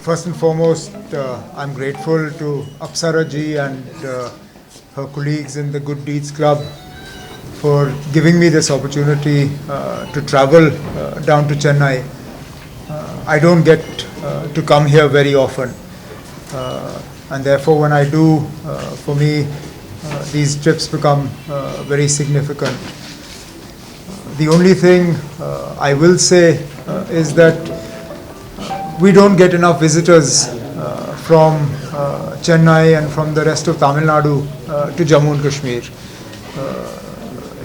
First and foremost, I'm grateful to Apsara ji and her colleagues in the Good Deeds Club for giving me this opportunity to travel down to Chennai. I don't get to come here very often, and therefore when I do, for me, these trips become very significant. The only thing I will say is that we don't get enough visitors from Chennai and from the rest of Tamil Nadu to Jammu and Kashmir.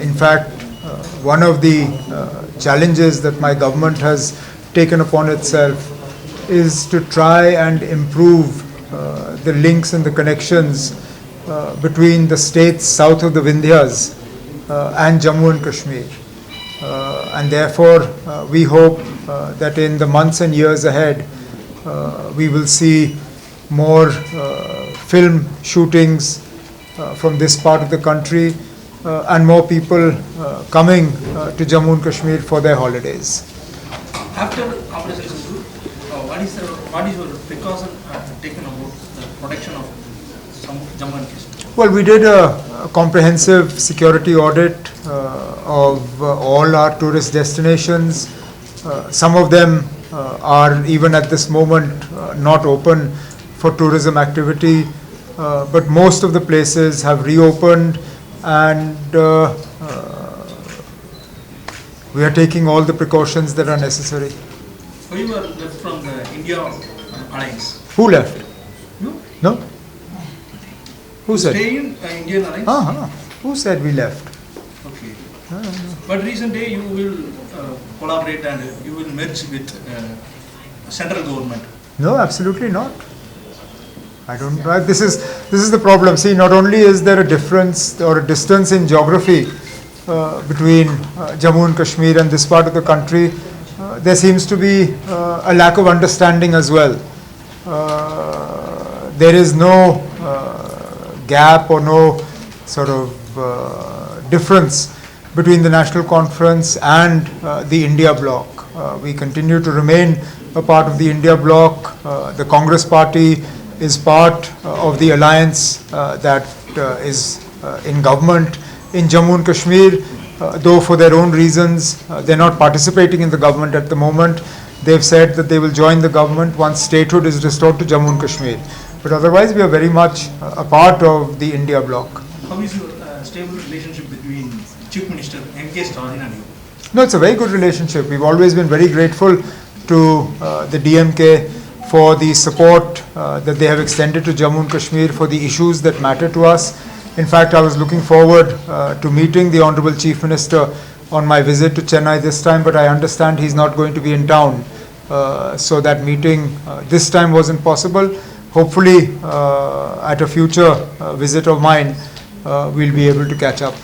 In fact, one of the challenges that my government has taken upon itself is to try and improve the links and the connections between the states south of the Vindhyas and Jammu and Kashmir. And therefore, we hope that in the months and years ahead, we will see more film shootings from this part of the country and more people coming to Jammu and Kashmir for their holidays. After Operation Sindoor, what is your precaution taken about the protection of Jammu and Kashmir? Well, we did a comprehensive security audit of all our tourist destinations. Some of them are even at this moment not open for tourism activity, but most of the places have reopened, and we are taking all the precautions that are necessary. So you were left from the India Alliance? Who left? You? No? Who said? Stay in Indian Alliance? Who said we left? Okay. But recent day you will collaborate and you will merge with central government. No, absolutely not. I don't. This is the problem. See, not only is there a difference or a distance in geography between Jammu and Kashmir and this part of the country, there seems to be a lack of understanding as well. There is no gap or no sort of difference between the National Conference and the India bloc. We continue to remain a part of the India bloc. The Congress party is part of the alliance that is in government in Jammu and Kashmir, though for their own reasons they're not participating in the government at the moment. They've said that they will join the government once statehood is restored to Jammu and Kashmir. But otherwise, we are very much a part of the India bloc. How is your stable relationship between Chief Minister M.K. Stalin and you? No, it's a very good relationship. We've always been very grateful to the DMK for the support that they have extended to Jammu and Kashmir for the issues that matter to us. In fact, I was looking forward to meeting the Honorable Chief Minister on my visit to Chennai this time, but I understand he's not going to be in town. So that meeting this time wasn't possible. Hopefully, at a future visit of mine, we'll be able to catch up.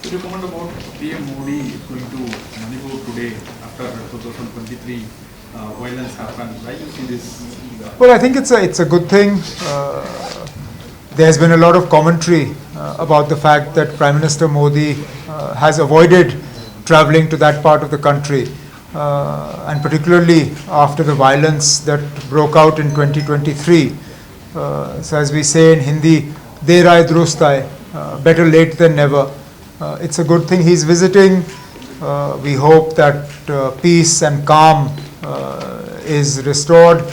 Could you comment about PM Modi going to Manipur today after 2023 violence happened? Why do you see this? Well, I think it's a good thing. There's been a lot of commentary about the fact that Prime Minister Modi has avoided traveling to that part of the country, and particularly after the violence that broke out in 2023. So as we say in Hindi, Der aaye durust aaye, better late than never. It's a good thing he's visiting. We hope that peace and calm is restored,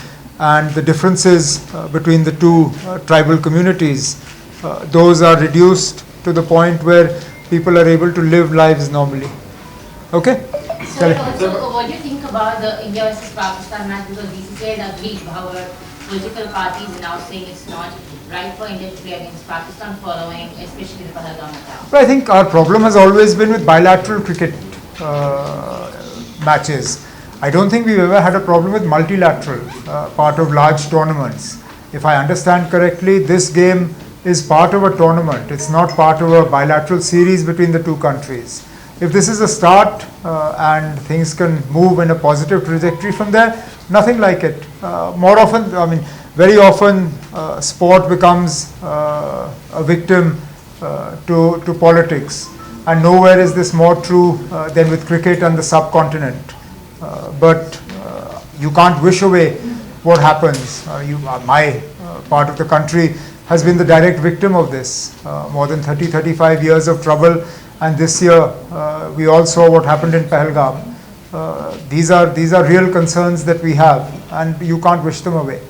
and the differences between the two tribal communities, those are reduced to the point where people are able to live lives normally. Okay? So also, what do you think about the India versus Pakistan match? Because BCCI has agreed, however, political parties are now saying it's not right for India to play against Pakistan following, especially the Pahalgam attack. Well, I think our problem has always been with bilateral cricket matches. I don't think we've ever had a problem with multilateral, part of large tournaments. If I understand correctly, this game is part of a tournament. It's not part of a bilateral series between the two countries. If this is a start and things can move in a positive trajectory from there, nothing like it. More often, very often, sport becomes a victim to politics. And nowhere is this more true than with cricket and the subcontinent. But you can't wish away what happens. My part of the country has been the direct victim of this. More than 35 years of trouble, and this year we all saw what happened in Pahalgam. These are real concerns that we have, and you can't wish them away.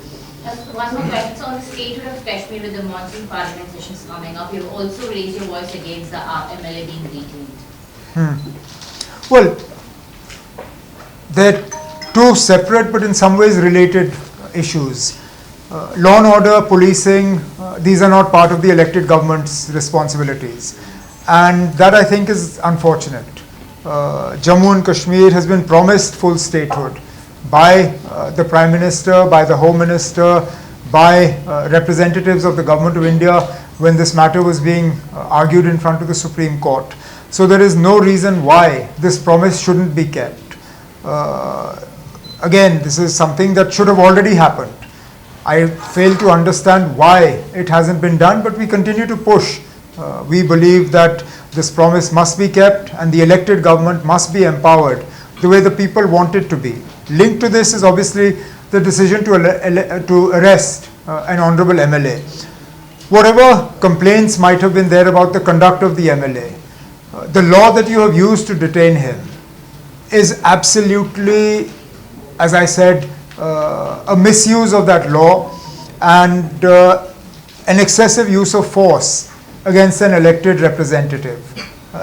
One more question. So on the statehood of Kashmir, with the monsoon parliament sessions coming up, you've also raised your voice against the MLA being detained. Well, they're two separate but in some ways related issues. Law and order, policing, these are not part of the elected government's responsibilities. And that, I think, is unfortunate. Jammu and Kashmir has been promised full statehood by the Prime Minister, by the Home Minister, by representatives of the Government of India when this matter was being argued in front of the Supreme Court. So there is no reason why this promise shouldn't be kept. Again, this is something that should have already happened. I fail to understand why it hasn't been done, but we continue to push. We believe that this promise must be kept and the elected government must be empowered the way the people want it to be. Linked to this is obviously the decision to arrest an honorable MLA. Whatever complaints might have been there about the conduct of the MLA, the law that you have used to detain him is absolutely, as I said, a misuse of that law and an excessive use of force against an elected representative.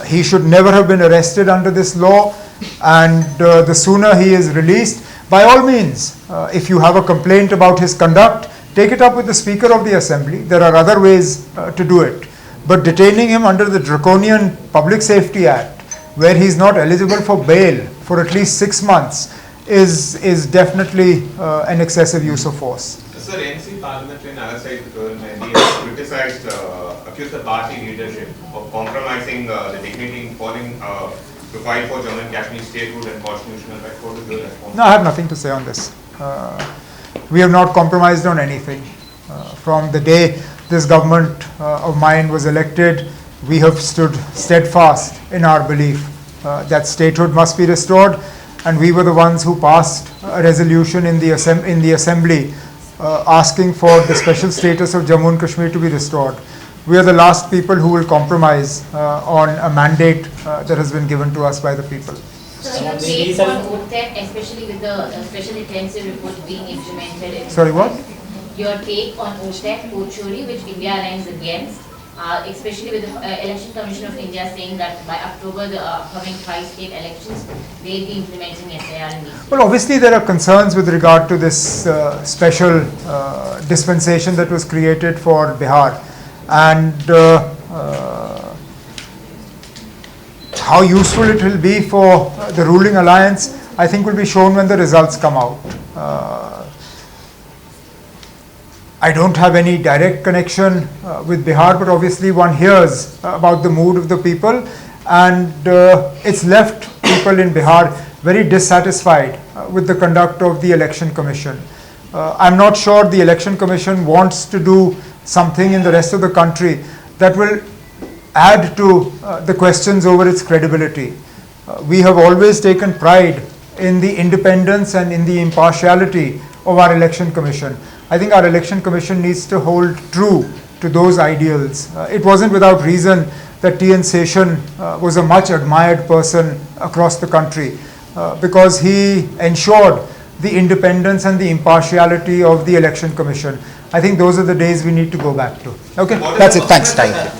He should never have been arrested under this law, and the sooner he is released, by all means, if you have a complaint about his conduct, take it up with the Speaker of the Assembly. There are other ways to do it. But detaining him under the draconian Public Safety Act, where he is not eligible for bail for at least 6 months, is definitely an excessive use of force. Sir, NC parliamentary and other side has criticized, accused the party leadership of compromising the dignity in calling to fight for Jammu and Kashmir statehood and constitutional right. What is your response? No, I have nothing to say on this. We have not compromised on anything. From the day this government of mine was elected, we have stood steadfast in our belief that statehood must be restored, and we were the ones who passed a resolution in the assembly asking for the special status of Jammu and Kashmir to be restored. We are the last people who will compromise on a mandate that has been given to us by the people. So your take on OTEP, especially with the special intensive report being implemented. Sorry, what? Your take on OTEP, Pochuri, which India aligns against, especially with the Election Commission of India saying that by October, the upcoming 5 state elections, they'll be implementing SIR in these. Well, obviously there are concerns with regard to this special dispensation that was created for Bihar, and how useful it will be for the ruling alliance, I think, will be shown when the results come out. I don't have any direct connection with Bihar, but obviously one hears about the mood of the people, and it's left people in Bihar very dissatisfied with the conduct of the Election Commission. I'm not sure the Election Commission wants to do something in the rest of the country that will add to the questions over its credibility. We have always taken pride in the independence and in the impartiality of our Election Commission. I think our Election Commission needs to hold true to those ideals. It wasn't without reason that T.N. Seshan was a much admired person across the country because he ensured the independence and the impartiality of the Election Commission. I think those are the days we need to go back to. Okay, that's it. Thanks. Time.